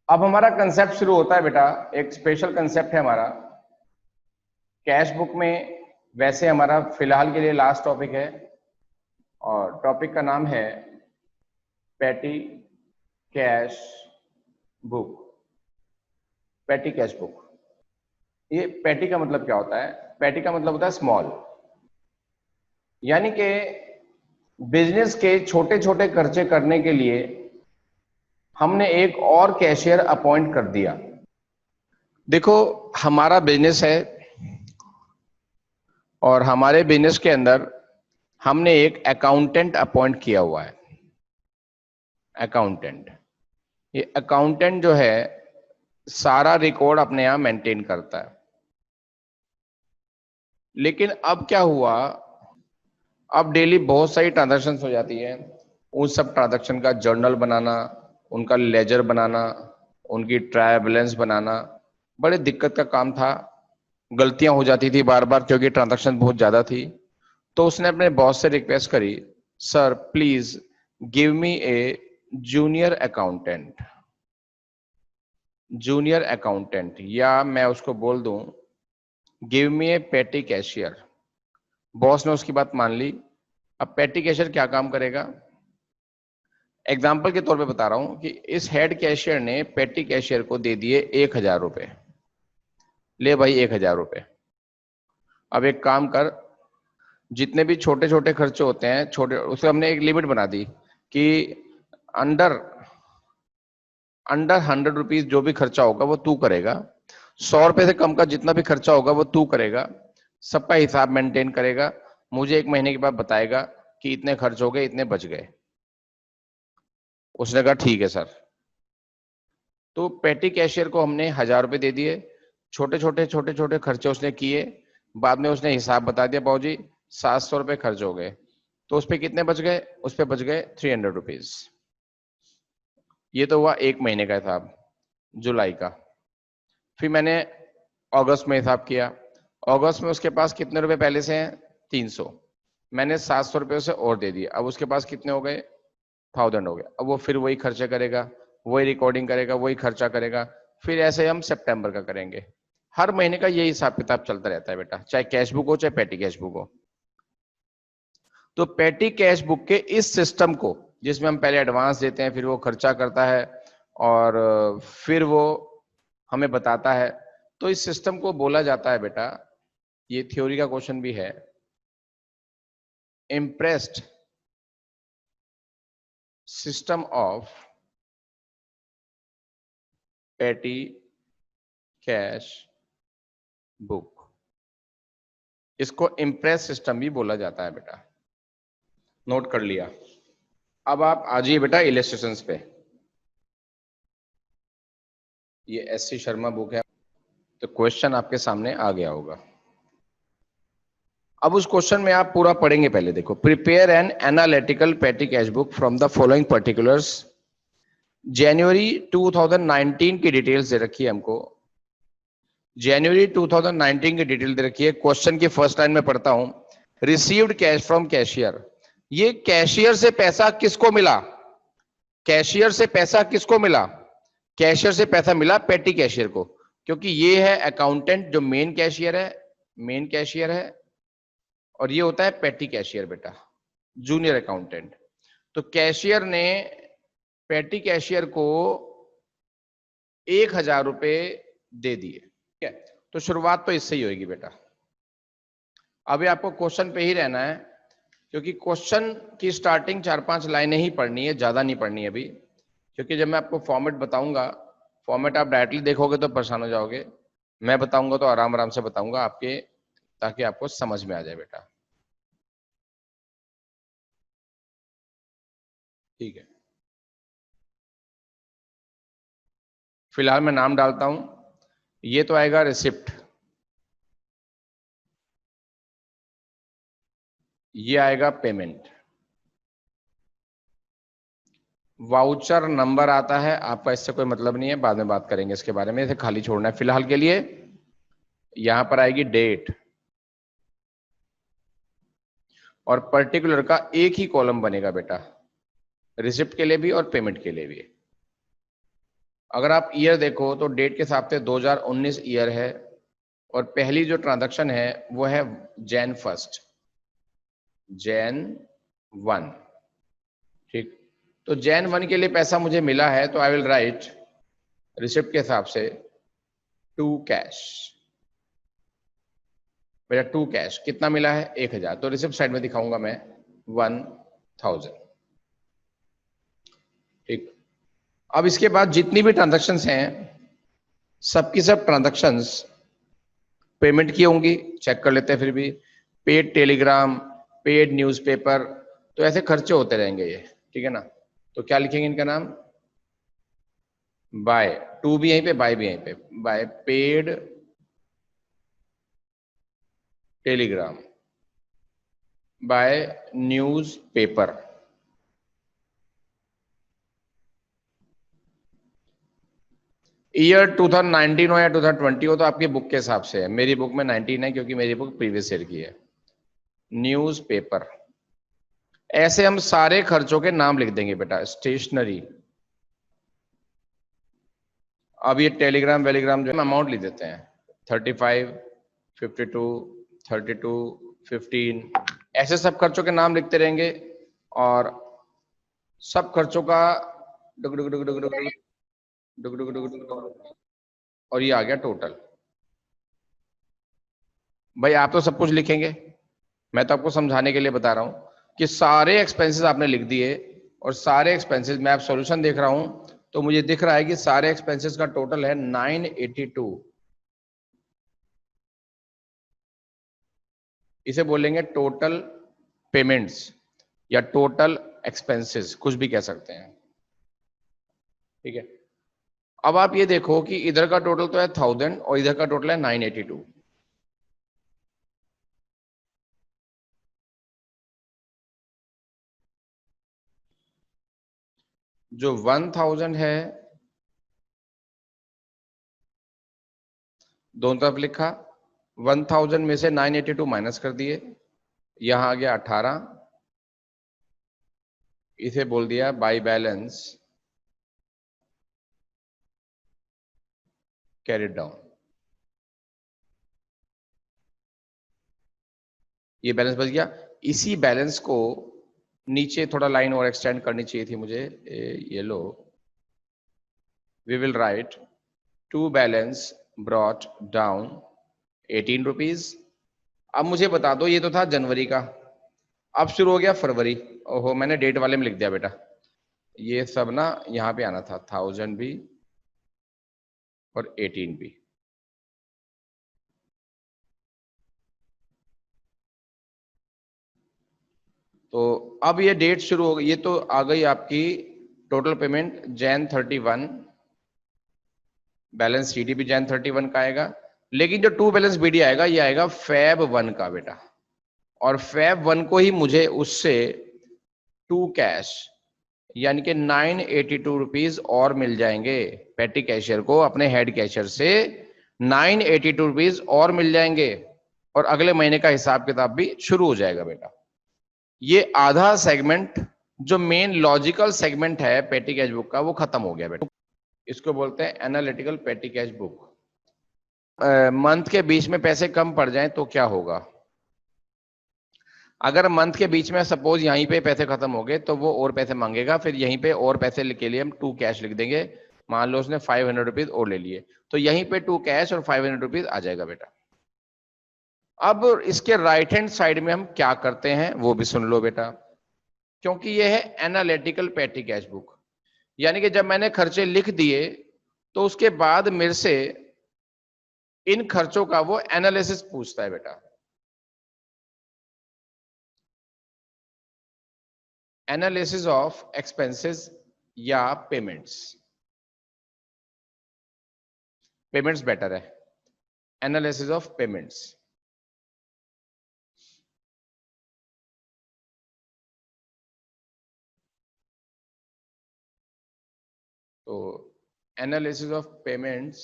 अब हमारा कंसेप्ट शुरू होता है बेटा। एक स्पेशल कंसेप्ट है हमारा कैश बुक में। वैसे हमारा फिलहाल के लिए लास्ट टॉपिक है और टॉपिक का नाम है petty cash book. Petty cash book, ये पैटी का मतलब क्या होता है? पैटी का मतलब होता है स्मॉल, यानी कि बिजनेस के छोटे छोटे खर्चे करने के लिए हमने एक और कैशियर अपॉइंट कर दिया। देखो, हमारा बिजनेस है और हमारे बिजनेस के अंदर हमने एक अकाउंटेंट अपॉइंट किया हुआ है। अकाउंटेंट, ये अकाउंटेंट जो है सारा रिकॉर्ड अपने यहां मेंटेन करता है। लेकिन अब क्या हुआ, अब डेली बहुत सारी ट्रांजैक्शंस हो जाती है। उन सब ट्रांजैक्शन का जर्नल बनाना, उनका लेजर बनाना, उनकी ट्रायल बैलेंस बनाना बड़े दिक्कत का काम था। गलतियां हो जाती थी बार बार क्योंकि ट्रांजैक्शन बहुत ज्यादा थी। तो उसने अपने बॉस से रिक्वेस्ट करी, sir please give me A junior accountant. Junior accountant, या मैं उसको बोल दूं गिव मी ए पेटी कैशियर। बॉस ने उसकी बात मान ली। अब पेटी कैशियर क्या काम करेगा? एग्जाम्पल के तौर पे बता रहा हूं कि इस हेड कैशियर ने पेटी कैशियर को दे दिए 1,000 रुपए। ले भाई 1,000 रुपए। अब एक काम कर, जितने भी छोटे छोटे खर्चे होते हैं छोटे, उसे हमने एक लिमिट बना दी कि अंडर अंडर 100 रुपीज जो भी खर्चा होगा वो तू करेगा। 100 रुपए से कम का जितना भी खर्चा होगा वो तू करेगा। सबका हिसाब मेंटेन करेगा। मुझे 1 महीने के बाद बताएगा कि इतने खर्च हो गए, इतने बच गए। उसने कहा ठीक है सर। तो पेटी कैशियर को हमने 1,000 रुपए दे दिए। छोटे छोटे खर्चे उसने किए। बाद में उसने हिसाब बता दिया, बाबू जी 700 रुपए खर्च हो गए। तो उस पर कितने बच गए? उस पर बच गए 300 रुपीज। ये तो हुआ 1 महीने का हिसाब, जुलाई का। फिर मैंने अगस्त में हिसाब किया। अगस्त में उसके पास कितने रुपए पहले से हैं? 300। मैंने 700 रुपए उसे और दे दिए। अब उसके पास कितने हो गए? 1000 हो गए। अब वो फिर वही खर्चे करेगा, वही रिकॉर्डिंग करेगा, वही खर्चा करेगा। फिर ऐसे हम सितंबर का करेंगे। हर महीने का यही हिसाब किताब चलता रहता है बेटा, चाहे कैश बुक हो चाहे पेटी कैश बुक हो। तो पेटी कैश बुक के इस सिस्टम को, जिसमें हम पहले एडवांस देते हैं, फिर वो खर्चा करता है और फिर वो हमें बताता है, तो इस सिस्टम को बोला जाता है बेटा, ये थ्योरी का क्वेश्चन भी है, इम्प्रेस्ड सिस्टम ऑफ पेटी कैश बुक। इसको इम्प्रेस सिस्टम भी बोला जाता है बेटा। नोट कर लिया। अब आप आ जाइए बेटा इलस्ट्रेशंस पे। ये एससी शर्मा बुक है, तो क्वेश्चन आपके सामने आ गया होगा। अब उस क्वेश्चन में आप पूरा पढ़ेंगे। पहले देखो, prepare an analytical petty cash book from the following particulars. जनवरी 2019 की डिटेल्स दे रखी है हमको। जनवरी 2019 की डिटेल दे रखी है। क्वेश्चन की फर्स्ट लाइन में पढ़ता हूं, रिसीव्ड कैश फ्रॉम कैशियर। ये कैशियर से पैसा किसको मिला? कैशियर से पैसा किसको मिला? कैशियर से पैसा मिला पेटी कैशियर को, क्योंकि ये है अकाउंटेंट जो मेन कैशियर है, मेन कैशियर है, और ये होता है पेटी कैशियर बेटा, जूनियर अकाउंटेंट। तो कैशियर ने पेटी कैशियर को 1,000 रुपए दे दिए। ठीक है, तो शुरुआत तो इससे ही होगी बेटा। अभी आपको क्वेश्चन पे ही रहना है, क्योंकि क्वेश्चन की स्टार्टिंग 4-5 लाइनें ही पढ़नी है, ज्यादा नहीं पढ़नी है अभी। क्योंकि जब मैं आपको फॉर्मेट बताऊंगा, फॉर्मेट आप डायरेक्टली देखोगे तो परेशान हो जाओगे। मैं बताऊंगा तो आराम आराम से बताऊंगा आपके, ताकि आपको समझ में आ जाए बेटा। ठीक है, फिलहाल मैं नाम डालता हूं। ये तो आएगा रिसिप्ट, ये आएगा पेमेंट, वाउचर नंबर आता है आपका, इससे कोई मतलब नहीं है, बाद में बात करेंगे इसके बारे में, इसे खाली छोड़ना है फिलहाल के लिए। यहां पर आएगी डेट, और पर्टिकुलर का एक ही कॉलम बनेगा बेटा, रिसिप्ट के लिए भी और पेमेंट के लिए भी। अगर आप ईयर देखो तो डेट के हिसाब से 2019 ईयर है, और पहली जो ट्रांजैक्शन है वो है जैन 1, जैन 1। ठीक, तो जैन 1 के लिए पैसा मुझे मिला है, तो आई विल राइट रिसिप्ट के हिसाब से टू कैश। मेरा टू कैश कितना मिला है, 1000, तो रिसिप्ट साइड में दिखाऊंगा मैं 1000। ठीक, अब इसके बाद जितनी भी ट्रांजैक्शंस हैं, सबकी सब ट्रांजैक्शंस पेमेंट की होंगी, चेक कर लेते हैं फिर भी। पेड टेलीग्राम, पेड न्यूज़पेपर, तो ऐसे खर्चे होते रहेंगे ये, ठीक है ना। तो क्या लिखेंगे इनका नाम, बाय, टू भी यहीं पे, बाय भी यहीं पे, by paid telegram, by newspaper. Year 2019 हो या 2020 हो, तो आपकी बुक के हिसाब से है। मेरी बुक में 19 है क्योंकि मेरी बुक प्रीवियस ईयर की है। न्यूज़पेपर, ऐसे हम सारे खर्चों के नाम लिख देंगे बेटा। स्टेशनरी, अब ये टेलीग्राम वेलीग्राम जो अमाउंट लिख देते हैं, 35, 52, 32, 15, ऐसे सब खर्चों के नाम लिखते रहेंगे। और सब खर्चों का डुग डुग डुग डुग डुग डुग डुग डुग डुग डुग, और ये आ गया टोटल। भाई आप तो सब कुछ लिखेंगे, मैं तो आपको समझाने के लिए बता रहा हूं कि सारे एक्सपेंसेस आपने लिख दिए, और सारे एक्सपेंसेस मैं आप सॉल्यूशन देख रहा हूं, तो मुझे दिख रहा है कि सारे एक्सपेंसेस का टोटल है 982। इसे बोलेंगे टोटल पेमेंट्स या टोटल एक्सपेंसेस, कुछ भी कह सकते हैं, ठीक है। अब आप ये देखो कि इधर का टोटल तो है 1000 और इधर का टोटल है 982। जो 1000 है दोनों तरफ लिखा, 1000 में से 982 माइनस कर दिए, यहां आ गया 18, इसे बोल दिया बाई बैलेंस कैरिड डाउन। ये बैलेंस बच गया। इसी बैलेंस को नीचे थोड़ा लाइन और एक्सटेंड करनी चाहिए थी मुझे, ये लो, we will write to balance brought down 18 rupees. अब मुझे बता दो, ये तो था जनवरी का, अब शुरू हो गया फरवरी। ओहो, मैंने डेट वाले में लिख दिया बेटा, ये सब ना यहाँ पे आना था, 1000 भी और 18 भी। तो अब ये डेट शुरू हो गई, ये तो आ गई आपकी total payment Jain 31, balance CD भी जैन 31 का आएगा, लेकिन जो टू बैलेंस बीडी आएगा ये आएगा फेब 1 का बेटा। और फेब 1 को ही मुझे उससे टू कैश यानी कि 982 रुपीज और मिल जाएंगे। पेटी कैशियर को अपने हेड कैशियर से 982 रुपीज और मिल जाएंगे, और अगले महीने का हिसाब किताब भी शुरू हो जाएगा बेटा। ये आधा सेगमेंट जो मेन लॉजिकल सेगमेंट है पेटी कैश बुक का, वो खत्म हो गया बेटा। इसको बोलते हैं analytical petty cash book. Month के बीच में पैसे कम पड़ जाएं तो क्या होगा, अगर मंथ के बीच में सपोज यहीं पे पैसे खत्म हो गए, तो वो और पैसे मांगेगा, फिर यहीं पे और पैसे के लिए हम टू कैश लिख देंगे। मान लो उसने 500 रुपीज और ले लिए, तो यहीं पे टू कैश और 500 रुपीज आ जाएगा बेटा। अब इसके राइट हैंड साइड में हम क्या करते हैं वो भी सुन लो बेटा, क्योंकि ये है एनालिटिकल पेटी कैश बुक, यानी कि जब मैंने खर्चे लिख दिए तो उसके बाद मेरे से इन खर्चों का वो एनालिसिस पूछता है बेटा। एनालिसिस ऑफ एक्सपेंसेस या पेमेंट्स, पेमेंट्स बेटर है, एनालिसिस ऑफ पेमेंट्स। तो एनालिसिस ऑफ पेमेंट्स,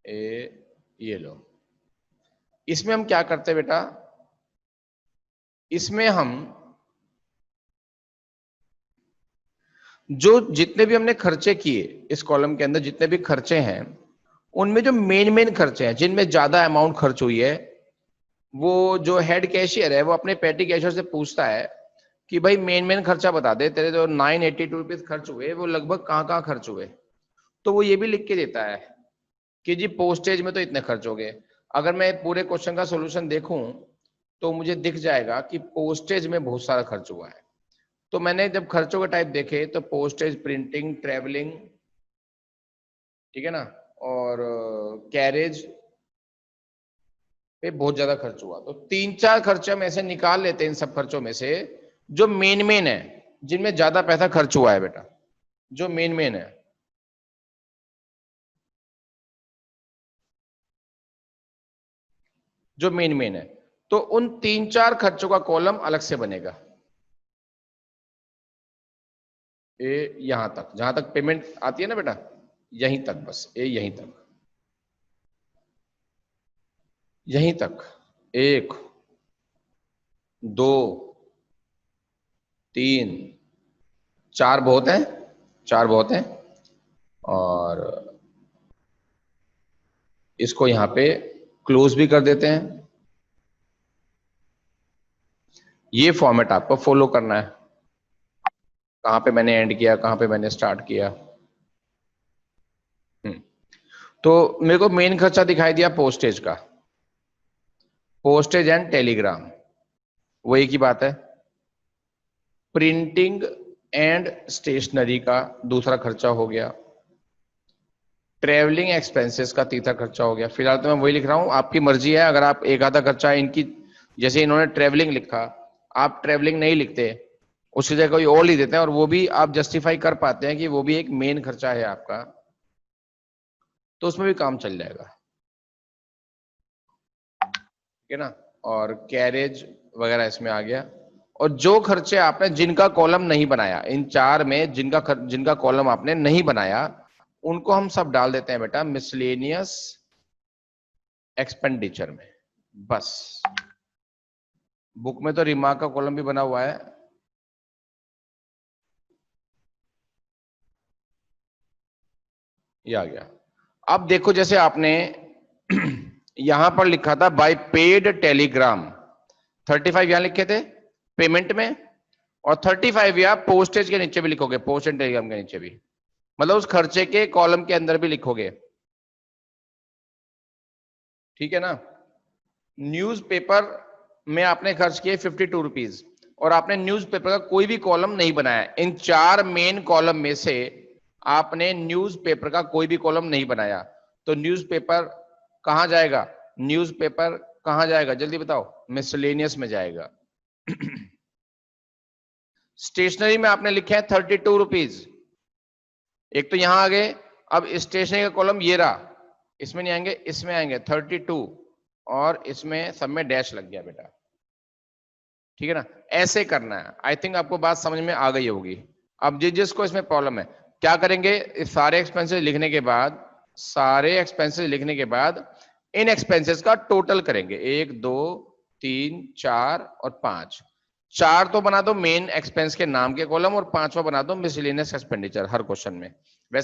ये लो, इसमें हम क्या करते हैं बेटा, इसमें हम जो जितने भी हमने खर्चे किए इस कॉलम के अंदर, जितने भी खर्चे हैं, उनमें जो मेन खर्चे हैं, जिनमें ज्यादा अमाउंट खर्च हुई है, वो जो हेड कैशियर है वो अपने पेटी कैशियर से पूछता है कि भाई मेन खर्चा बता दे, तेरे जो 982 रुपीज खर्च हुए वो लगभग कहाँ खर्च हुए। तो वो ये भी लिख के देता है कि जी पोस्टेज में तो इतने खर्च हो गए। अगर मैं पूरे क्वेश्चन का सॉल्यूशन देखूं तो मुझे दिख जाएगा कि पोस्टेज में बहुत सारा खर्च हुआ है। तो मैंने जब खर्चों के टाइप देखे तो पोस्टेज, प्रिंटिंग, ट्रेवलिंग, ठीक है ना, और कैरेज पे बहुत ज्यादा खर्च हुआ। तो 3-4 खर्चे हम ऐसे निकाल लेते हैं इन सब खर्चों में से जो मेन है, जिनमें ज्यादा पैसा खर्च हुआ है बेटा, जो मेन है। जो मेन है, तो उन 3-4 खर्चों का कॉलम अलग से बनेगा। ए यहां तक, जहां तक पेमेंट आती है ना बेटा, यहीं तक, बस ए यहीं तक, यहीं तक। 1, 2, 3, 4 बहुत है, 4 बहुत है। और इसको यहां पे क्लोज भी कर देते हैं। ये फॉर्मेट आपको फॉलो करना है, कहां पे मैंने एंड किया, कहां पे मैंने स्टार्ट किया। तो मेरे को मेन खर्चा दिखाई दिया पोस्टेज का, पोस्टेज एंड टेलीग्राम, वो एक ही बात है। प्रिंटिंग एंड स्टेशनरी का दूसरा खर्चा हो गया। ट्रेवलिंग एक्सपेंसेस का तीसरा खर्चा हो गया। फिलहाल तो मैं वही लिख रहा हूं, आपकी मर्जी है, अगर आप एक आधा खर्चा इनकी, जैसे इन्होंने ट्रेवलिंग लिखा, आप ट्रेवलिंग नहीं लिखते, उसकी जगह कोई और लिख देते हैं और वो भी आप जस्टिफाई कर पाते हैं कि वो भी एक मेन खर्चा है आपका, तो उसमें भी काम चल जाएगा, ठीक है ना। और कैरेज वगैरह इसमें आ गया। और जो खर्चे आपने जिनका कॉलम नहीं बनाया, इन 4 में जिनका कॉलम आपने नहीं बनाया, उनको हम सब डाल देते हैं बेटा मिसलेनियस एक्सपेंडिचर में, बस। बुक में तो रिमार्क का कॉलम भी बना हुआ है, ये आ गया। अब देखो, जैसे आपने यहां पर लिखा था बाय पेड टेलीग्राम, 35 यहां लिखे थे पेमेंट में, और 35 या पोस्टेज के नीचे भी लिखोगे, पोस्ट एंड टेलीग्राम के नीचे भी, मतलब उस खर्चे के कॉलम के अंदर भी लिखोगे, ठीक है ना। न्यूज़पेपर में आपने खर्च किए 52 रुपीज, और आपने न्यूज़पेपर का कोई भी कॉलम नहीं बनाया। इन 4 मेन कॉलम में से आपने न्यूज़पेपर का कोई भी कॉलम नहीं बनाया, तो न्यूज़पेपर कहां जाएगा? न्यूज़पेपर कहां जाएगा जल्दी बताओ? मिसलेनियस में जाएगा। स्टेशनरी में आपने लिखे हैं 32 रुपीज, एक तो यहां आ गए। अब स्टेशनरी का कॉलम ये रहा, इसमें नहीं आएंगे, इसमें आएंगे 32, और इसमें सब में डैश लग गया बेटा, ठीक है ना। ऐसे करना है। आई थिंक आपको बात समझ में आ गई होगी। अब जिसको इसमें प्रॉब्लम है, क्या करेंगे? सारे एक्सपेंसेस लिखने के बाद, सारे एक्सपेंसेस लिखने के बाद इन एक्सपेंसेस का टोटल करेंगे, 1, 2, 3, 4 और 5। 4 तो बना दो मेन एक्सपेंस के नाम के कॉलम, और 5वां बना दो मिसलेनियस एक्सपेंडिचर हर क्वेश्चन में। वैसे